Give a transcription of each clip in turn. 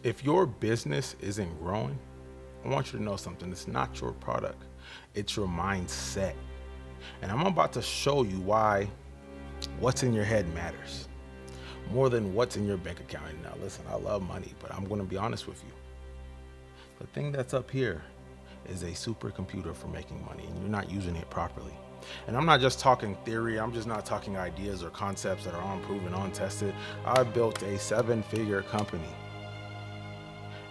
If your business isn't growing, I want you to know something. It's not your product, it's your mindset. And I'm about to show you why what's in your head matters more than what's in your bank account. And now, listen, I love money, but I'm going to be honest with you. The thing that's up here is a supercomputer for making money, and you're not using it properly. And I'm not just talking theory, I'm just not talking ideas or concepts that are unproven, untested. I built a 7-figure company,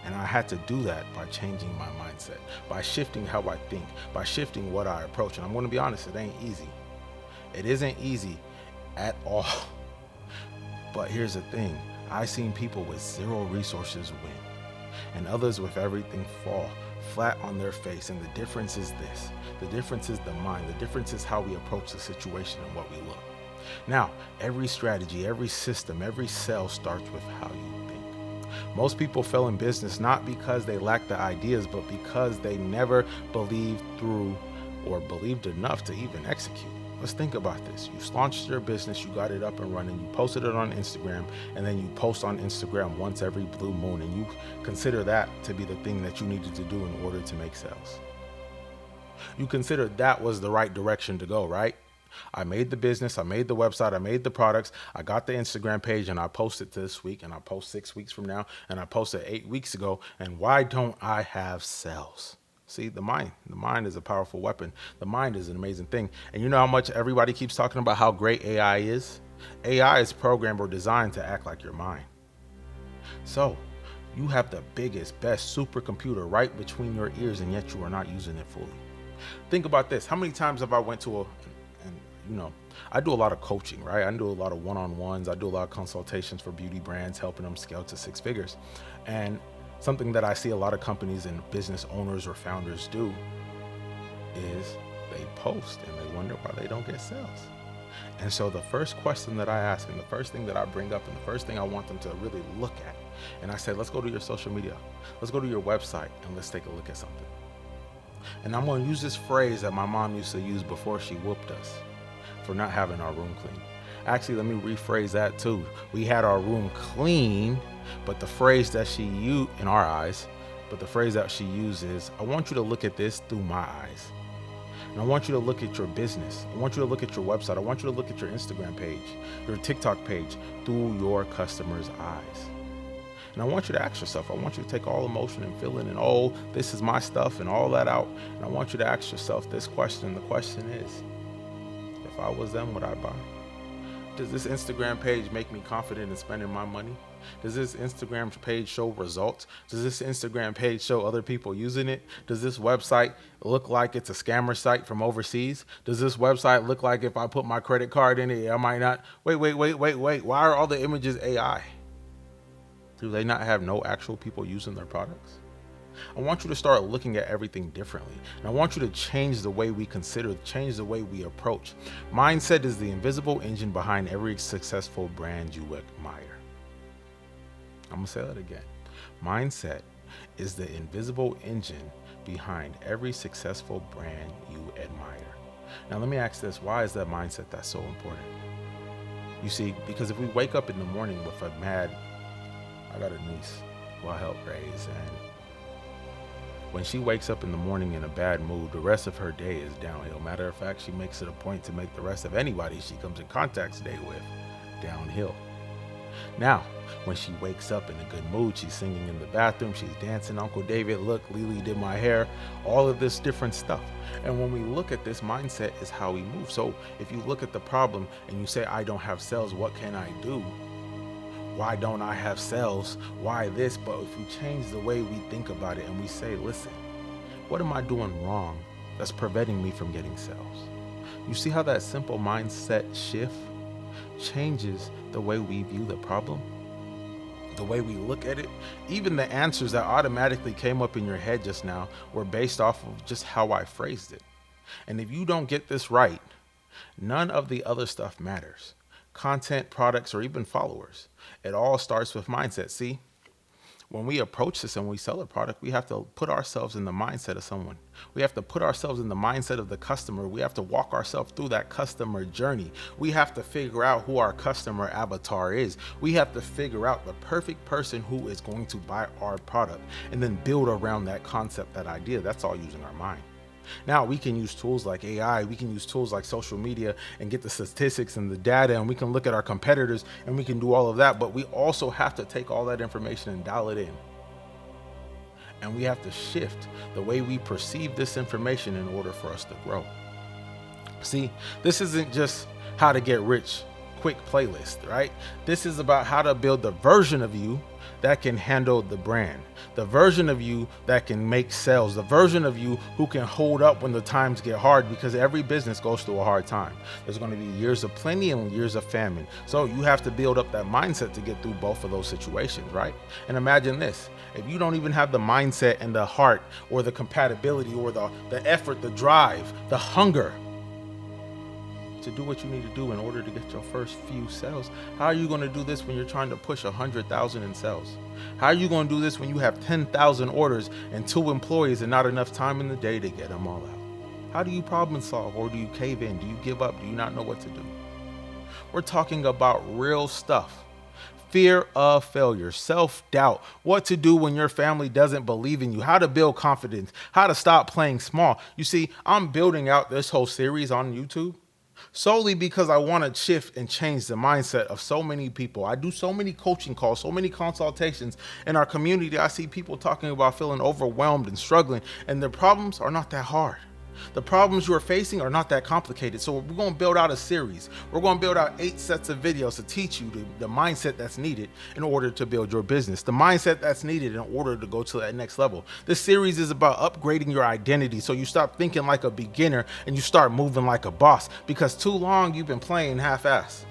and I had to do that by changing my mindset, by shifting how I think, by shifting what I approach. And I'm going to be honest, it ain't easy. It isn't easy at all. But here's the thing, I've seen people with zero resources win, and others with everything fall flat on their face. And the difference is this, the difference is the mind, the difference is how we approach the situation and what we look. Now, every strategy, every system, every sale starts with how you think. Most people fail in business not because they lack the ideas, but because they never believed through or believed enough to even execute. Let's think about this. You launched your business, you got it up and running, you posted it on Instagram, and then you post on Instagram once every blue moon, and you consider that to be the thing that you needed to do in order to make sales. You consider that was the right direction to go, right? I made the business, I made the website, I made the products, I got the Instagram page, and I posted this week, and I post 6 weeks from now, and I posted 8 weeks ago, and why don't I have sales? See, the mind is a powerful weapon. The mind is an amazing thing. And you know how much everybody keeps talking about how great AI is? AI is programmed or designed to act like your mind. So you have the biggest, best supercomputer right between your ears, and yet you are not using it fully. Think about this. How many times have I went to and you know, I do a lot of coaching, right? I do a lot of one-on-ones. I do a lot of consultations for beauty brands, helping them scale to 6 figures. And something that I see a lot of companies and business owners or founders do is they post and they wonder why they don't get sales. And so the first question that I ask, and the first thing that I bring up, and the first thing I want them to really look at, and I say, let's go to your social media, let's go to your website, and let's take a look at something. And I'm going to use this phrase that my mom used to use before she whooped us for not having our room clean. Actually, let me rephrase that too. We had our room clean, but the phrase that she used, in our eyes, but the phrase that she uses, I want you to look at this through my eyes. And I want you to look at your business. I want you to look at your website. I want you to look at your Instagram page, your TikTok page through your customers' eyes. And I want you to ask yourself, I want you to take all emotion and feeling and, oh, this is my stuff and all that out. And I want you to ask yourself this question. The question is, if I was them, would I buy? Does this Instagram page make me confident in spending my money? Does this Instagram page show results? Does this Instagram page show other people using it? Does this website look like it's a scammer site from overseas? Does this website look like if I put my credit card in it, I might not? Wait. Why are all the images AI? Do they not have no actual people using their products? I want you to start looking at everything differently. And I want you to change the way we consider, change the way we approach. Mindset is the invisible engine behind every successful brand you admire. I'm going to say that again. Mindset is the invisible engine behind every successful brand you admire. Now, let me ask this. Why is that mindset that's so important? You see, because if we wake up in the morning with I got a niece who I help raise, and when she wakes up in the morning in a bad mood, the rest of her day is downhill. Matter of fact, she makes it a point to make the rest of anybody she comes in contact today with downhill. Now, when she wakes up in a good mood, she's singing in the bathroom, she's dancing, Uncle David, look, Lily did my hair, all of this different stuff. And when we look at this, mindset is how we move. So if you look at the problem and you say, I don't have sales, what can I do? Why don't I have sales? Why this? But if we change the way we think about it and we say, listen, what am I doing wrong that's preventing me from getting sales? You see how that simple mindset shift changes the way we view the problem, the way we look at it. Even the answers that automatically came up in your head just now were based off of just how I phrased it. And if you don't get this right, none of the other stuff matters. Content, products, or even followers. It all starts with mindset. See, when we approach this and we sell a product, we have to put ourselves in the mindset of someone. We have to put ourselves in the mindset of the customer. We have to walk ourselves through that customer journey. We have to figure out who our customer avatar is. We have to figure out the perfect person who is going to buy our product and then build around that concept, that idea. That's all using our mind. Now we can use tools like AI, we can use tools like social media and get the statistics and the data, and we can look at our competitors and we can do all of that. But we also have to take all that information and dial it in. And we have to shift the way we perceive this information in order for us to grow. See, this isn't just how to get rich quick playlist, right? This is about how to build the version of you that can handle the brand, the version of you that can make sales, the version of you who can hold up when the times get hard, because every business goes through a hard time. There's going to be years of plenty and years of famine. So you have to build up that mindset to get through both of those situations, right? And imagine this, if you don't even have the mindset and the heart or the compatibility or the effort, the drive, the hunger to do what you need to do in order to get your first few sales, how are you going to do this when you're trying to push 100,000 in sales? How are you going to do this when you have 10,000 orders and 2 employees and not enough time in the day to get them all out? How do you problem solve, or do you cave in? Do you give up? Do you not know what to do? We're talking about real stuff. Fear of failure, self-doubt, what to do when your family doesn't believe in you, how to build confidence, how to stop playing small. You see, I'm building out this whole series on YouTube solely because I want to shift and change the mindset of so many people. I do so many coaching calls, so many consultations in our community. I see people talking about feeling overwhelmed and struggling, and their problems are not that hard. The problems you are facing are not that complicated. So we're going to build out a series. We're going to build out 8 sets of videos to teach you the mindset that's needed in order to build your business, the mindset that's needed in order to go to that next level. This series is about upgrading your identity so you stop thinking like a beginner and you start moving like a boss, because too long you've been playing half-ass.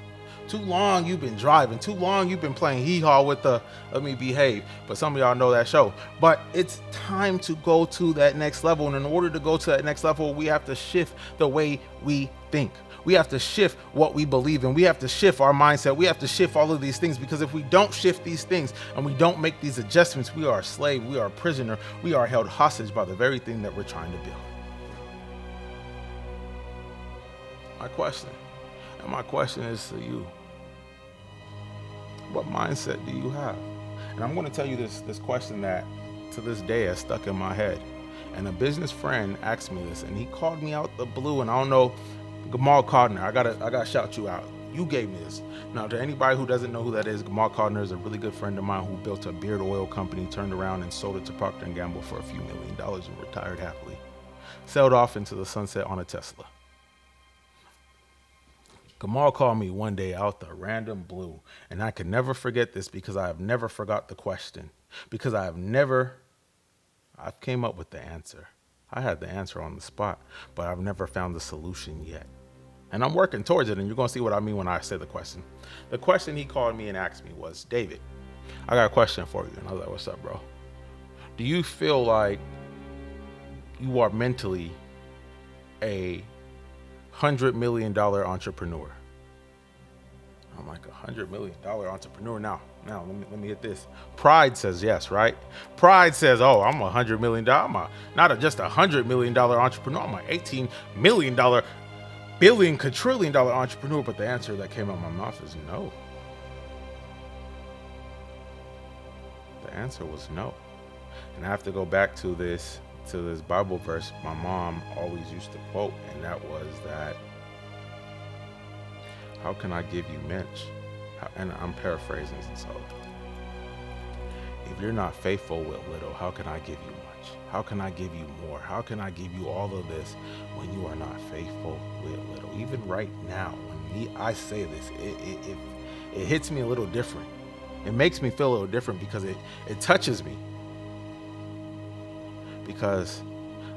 Too long you've been driving. Too long you've been playing hee-haw with the Let Me Behave. But some of y'all know that show. But it's time to go to that next level. And in order to go to that next level, we have to shift the way we think. We have to shift what we believe in. We have to shift our mindset. We have to shift all of these things, because if we don't shift these things and we don't make these adjustments, we are a slave. We are a prisoner. We are held hostage by the very thing that we're trying to build. My question is to you. What mindset do you have? And I'm going to tell you this question that to this day has stuck in my head. And a business friend asked me this, and he called me out the blue. And I don't know, Gamal Codner, I gotta shout you out. You gave me this. Now, to anybody who doesn't know who that is, Gamal Codner is a really good friend of mine who built a beard oil company, turned around and sold it to Procter & Gamble for a few $1 million and retired happily. Sailed off into the sunset on a Tesla. Gamal called me one day out the random blue, and I can never forget this, because I have never forgot the question, because I've came up with the answer. I had the answer on the spot, but I've never found the solution yet. And I'm working towards it, and you're going to see what I mean when I say the question. The question he called me and asked me was, David, I got a question for you. And I was like, what's up, bro? Do you feel like you are mentally a $100 million entrepreneur? I'm like, $100 million entrepreneur. Now let me hit this. Pride says yes, right? Pride says, oh, I'm $100 million. Just $100 million entrepreneur. I'm an $18 million billion, quadrillion dollar entrepreneur. But the answer that came out of my mouth is no. The answer was no. And I have to go back to this Bible verse my mom always used to quote, and that was that, how can I give you much? And I'm paraphrasing, so if you're not faithful with little, how can I give you much? How can I give you more? How can I give you all of this when you are not faithful with little? Even right now, when I say this, it hits me a little different. It makes me feel a little different, because it touches me. Because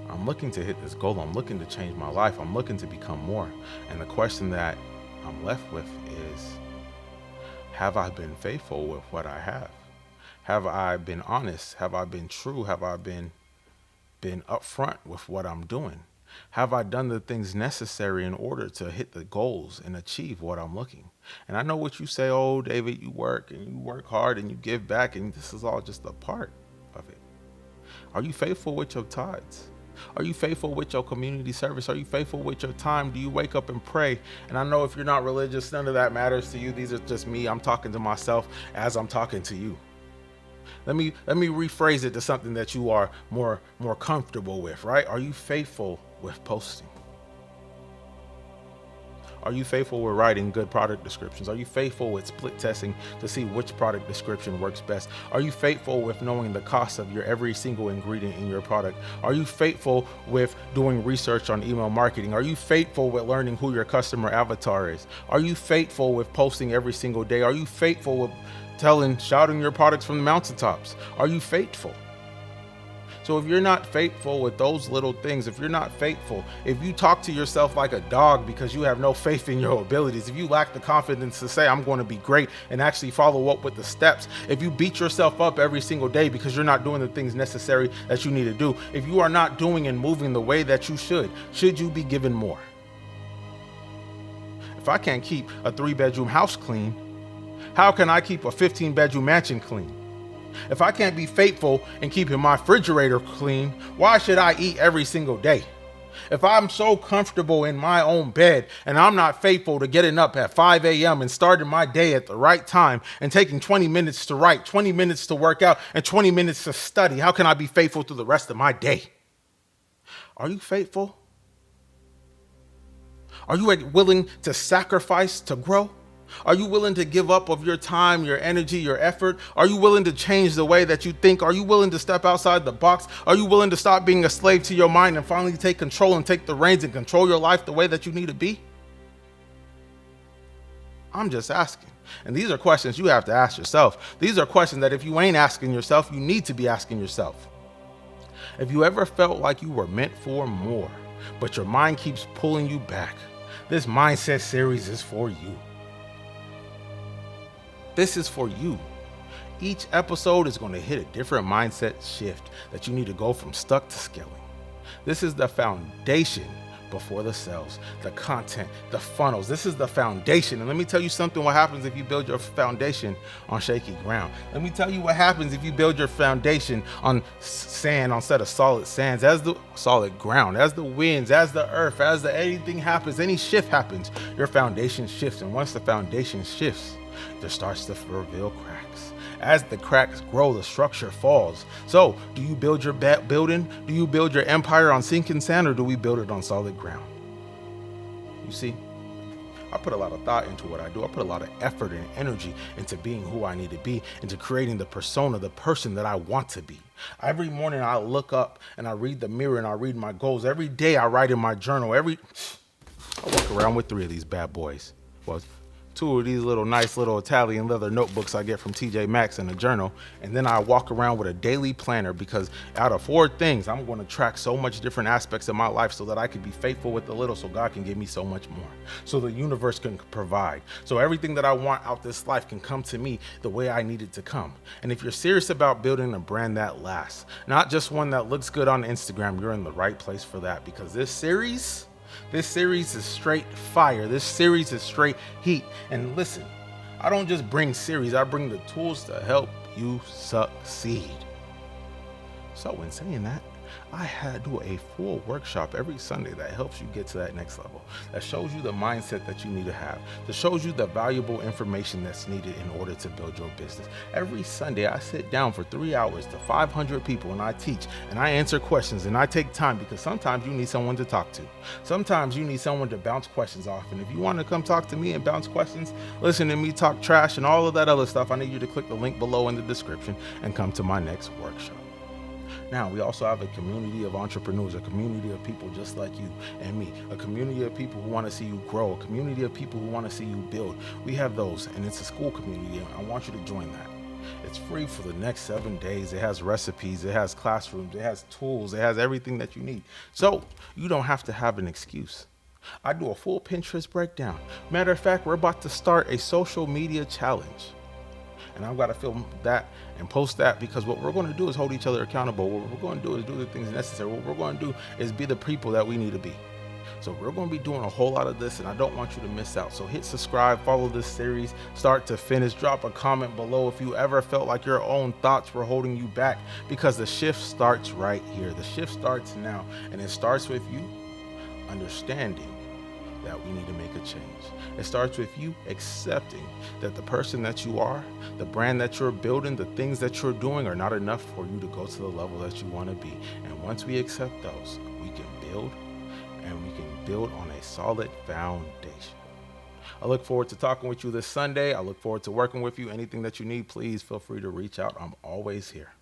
I'm looking to hit this goal. I'm looking to change my life. I'm looking to become more. And the question that I'm left with is, have I been faithful with what I have? Have I been honest? Have I been true? Have I been upfront with what I'm doing? Have I done the things necessary in order to hit the goals and achieve what I'm looking? And I know what you say, oh, David, you work and you work hard and you give back, and this is all just a part of it. Are you faithful with your tithes? Are you faithful with your community service? Are you faithful with your time? Do you wake up and pray? And I know if you're not religious, none of that matters to you. These are just me. I'm talking to myself as I'm talking to you. Let me rephrase it to something that you are more comfortable with, right? Are you faithful with posting? Are you faithful with writing good product descriptions? Are you faithful with split testing to see which product description works best? Are you faithful with knowing the cost of your every single ingredient in your product? Are you faithful with doing research on email marketing? Are you faithful with learning who your customer avatar is? Are you faithful with posting every single day? Are you faithful with shouting your products from the mountaintops? Are you faithful? So if you're not faithful with those little things, if you're not faithful, if you talk to yourself like a dog because you have no faith in your abilities, if you lack the confidence to say, I'm going to be great, and actually follow up with the steps, if you beat yourself up every single day because you're not doing the things necessary that you need to do, if you are not doing and moving the way that you should you be given more? If I can't keep a 3-bedroom house clean, how can I keep a 15-bedroom mansion clean? If I can't be faithful in keeping my refrigerator clean, why should I eat every single day? If I'm so comfortable in my own bed and I'm not faithful to getting up at 5 a.m. and starting my day at the right time and taking 20 minutes to write, 20 minutes to work out, and 20 minutes to study, how can I be faithful through the rest of my day? Are you faithful? Are you willing to sacrifice to grow? Are you willing to give up of your time, your energy, your effort? Are you willing to change the way that you think? Are you willing to step outside the box? Are you willing to stop being a slave to your mind and finally take control and take the reins and control your life the way that you need to be? I'm just asking. And these are questions you have to ask yourself. These are questions that if you ain't asking yourself, you need to be asking yourself. If you ever felt like you were meant for more, but your mind keeps pulling you back, this mindset series is for you. This is for you. Each episode is going to hit a different mindset shift that you need to go from stuck to scaling. This is the foundation before the sales, the content, the funnels. This is the foundation. And let me tell you something, what happens if you build your foundation on shaky ground. Let me tell you what happens if you build your foundation on sand instead of solid sands, as the solid ground, as the winds, as the earth, as anything happens, any shift happens, your foundation shifts. And once the foundation shifts, there starts to reveal cracks. As the cracks grow, the structure falls. So, do you build your building? Do you build your empire on sinking sand, or do we build it on solid ground? You see, I put a lot of thought into what I do. I put a lot of effort and energy into being who I need to be, into creating the persona, the person that I want to be. Every morning I look up and I read the mirror and I read my goals. Every day I write in my journal. I walk around with 3 of these bad boys. Well, 2 of these nice little Italian leather notebooks I get from TJ Maxx in a journal. And then I walk around with a daily planner, because out of 4 things, I'm going to track so much different aspects of my life so that I can be faithful with the little, so God can give me so much more, so the universe can provide, so everything that I want out this life can come to me the way I need it to come. And if you're serious about building a brand that lasts, not just one that looks good on Instagram, you're in the right place for that, because this series is straight fire. This series is straight heat. And listen, I don't just bring series, I bring the tools to help you succeed. So in saying that, I do a full workshop every Sunday that helps you get to that next level, that shows you the mindset that you need to have, that shows you the valuable information that's needed in order to build your business. Every Sunday, I sit down for 3 hours to 500 people and I teach and I answer questions and I take time, because sometimes you need someone to talk to. Sometimes you need someone to bounce questions off. And if you want to come talk to me and bounce questions, listen to me talk trash and all of that other stuff, I need you to click the link below in the description and come to my next workshop. Now, we also have a community of entrepreneurs, a community of people just like you and me, a community of people who want to see you grow, a community of people who want to see you build. We have those, and it's a school community, and I want you to join that. It's free for the next 7 days. It has recipes, it has classrooms, it has tools, it has everything that you need. So you don't have to have an excuse. I do a full Pinterest breakdown. Matter of fact, we're about to start a social media challenge. And I've got to film that and post that, because what we're going to do is hold each other accountable. What we're going to do is do the things necessary. What we're going to do is be the people that we need to be. So we're going to be doing a whole lot of this, and I don't want you to miss out. So hit subscribe, follow this series, start to finish. Drop a comment below if you ever felt like your own thoughts were holding you back, because the shift starts right here. The shift starts now, and it starts with you understanding that we need to make a change. It starts with you accepting that the person that you are, the brand that you're building, the things that you're doing are not enough for you to go to the level that you want to be. And once we accept those, we can build, and we can build on a solid foundation. I look forward to talking with you this Sunday. I look forward to working with you. Anything that you need, please feel free to reach out. I'm always here.